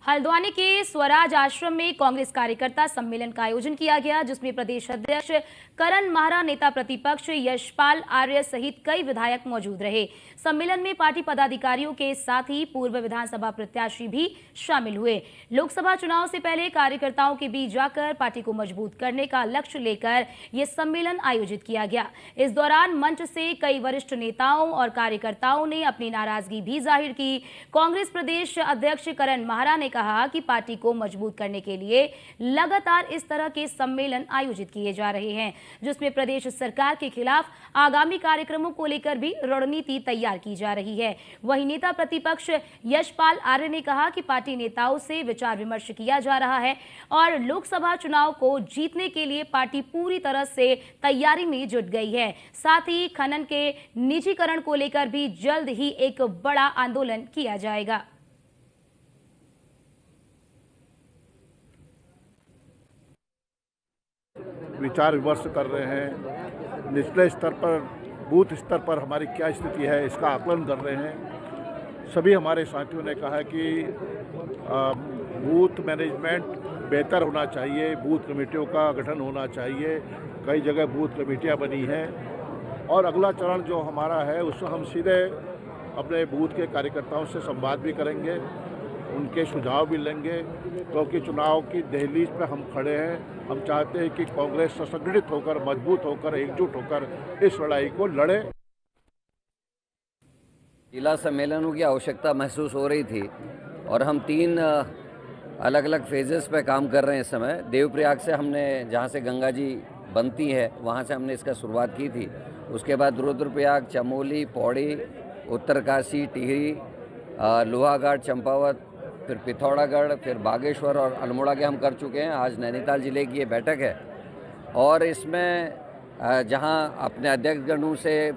हल्द्वानी के स्वराज आश्रम में कांग्रेस कार्यकर्ता सम्मेलन का आयोजन किया गया, जिसमें प्रदेश अध्यक्ष करण माहरा, नेता प्रतिपक्ष यशपाल आर्य सहित कई विधायक मौजूद रहे। सम्मेलन में पार्टी पदाधिकारियों के साथ ही पूर्व विधानसभा प्रत्याशी भी शामिल हुए। लोकसभा चुनाव से पहले कार्यकर्ताओं के बीच जाकर पार्टी को मजबूत करने का लक्ष्य लेकर यह सम्मेलन आयोजित किया गया। इस दौरान मंच से कई वरिष्ठ नेताओं और कार्यकर्ताओं ने अपनी नाराजगी भी जाहिर की। कांग्रेस प्रदेश अध्यक्ष करण माहरा ने कहा कि पार्टी को मजबूत करने के लिए लगातार इस तरह के सम्मेलन आयोजित किए जा रहे हैं, जिसमें प्रदेश सरकार के खिलाफ आगामी कार्यक्रमों को लेकर भी रणनीति तैयार की जा रही है। वहीं नेता प्रतिपक्ष यशपाल आर्य ने कहा कि पार्टी नेताओं से विचार विमर्श किया जा रहा है और लोकसभा चुनाव को जीतने के लिए पार्टी पूरी तरह से तैयारी में जुट गई है। साथ ही खनन के निजीकरण को लेकर भी जल्द ही एक बड़ा आंदोलन किया जाएगा। विचार विमर्श कर रहे हैं, निचले स्तर पर, बूथ स्तर पर हमारी क्या स्थिति है इसका आकलन कर रहे हैं। सभी हमारे साथियों ने कहा कि बूथ मैनेजमेंट बेहतर होना चाहिए, बूथ कमेटियों का गठन होना चाहिए। कई जगह बूथ कमेटियां बनी हैं और अगला चरण जो हमारा है उसमें हम सीधे अपने बूथ के कार्यकर्ताओं से संवाद भी करेंगे, उनके सुझाव भी लेंगे, क्योंकि चुनाव की दहलीज पर हम खड़े हैं। हम चाहते हैं कि कांग्रेस संगठित होकर, मजबूत होकर, एकजुट होकर इस लड़ाई को लड़े। जिला सम्मेलनों की आवश्यकता महसूस हो रही थी और हम 3 अलग अलग फेजेस पे काम कर रहे हैं इस समय। देवप्रयाग से हमने, जहाँ से गंगा जी बनती है, वहाँ से हमने इसका शुरुआत की थी। उसके बाद रुद्रप्रयाग, चमोली, पौड़ी, उत्तरकाशी, टिहरी, लोहाघाट, चंपावत, फिर पिथौरागढ़, फिर बागेश्वर और अल्मोड़ा के हम कर चुके हैं। आज नैनीताल जिले की ये बैठक है और इसमें जहां अपने अध्यक्षगणों से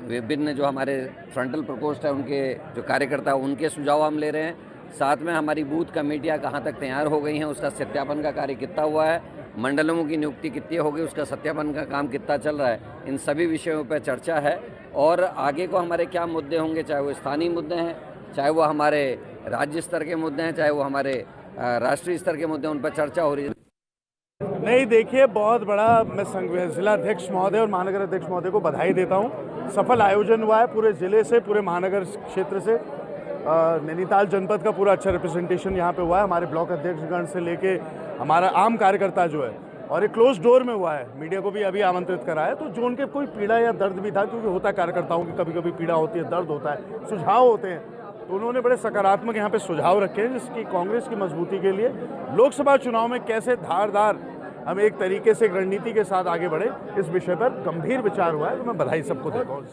विभिन्न जो हमारे फ्रंटल प्रकोष्ठ है, उनके जो कार्यकर्ता उनके सुझाव हम ले रहे हैं। साथ में हमारी बूथ कमेटियां कहां तक तैयार हो गई हैं, उसका सत्यापन का कार्य कितना हुआ है, मंडलों की नियुक्ति कितनी होगी, उसका सत्यापन का काम कितना चल रहा है, इन सभी विषयों पर चर्चा है। और आगे को हमारे क्या मुद्दे होंगे, चाहे वो स्थानीय मुद्दे हैं, चाहे वो हमारे राज्य स्तर के मुद्दे हैं, चाहे वो हमारे राष्ट्रीय स्तर के मुद्दे हैं, उन पर चर्चा हो रही है। नहीं, देखिए, बहुत बड़ा मैं जिला अध्यक्ष महोदय और महानगर अध्यक्ष महोदय को बधाई देता हूं। सफल आयोजन हुआ है पूरे जिले से, पूरे महानगर क्षेत्र से। नैनीताल जनपद का पूरा अच्छा रिप्रेजेंटेशन यहाँ पे हुआ है। हमारे ब्लॉक अध्यक्षगण से लेके हमारा आम कार्यकर्ता जो है, और एक क्लोज डोर में हुआ है। मीडिया को भी अभी आमंत्रित करा है, तो जो उनके कोई पीड़ा या दर्द भी था, क्योंकि होता है कार्यकर्ताओं की कभी कभी पीड़ा होती है, दर्द होता है, सुझाव होते हैं, तो उन्होंने बड़े सकारात्मक यहाँ पे सुझाव रखे हैं, जिसकी कांग्रेस की मजबूती के लिए लोकसभा चुनाव में कैसे धारदार हम एक तरीके से एक रणनीति के साथ आगे बढ़े, इस विषय पर गंभीर विचार हुआ है। तो मैं बधाई सबको देता हूँ।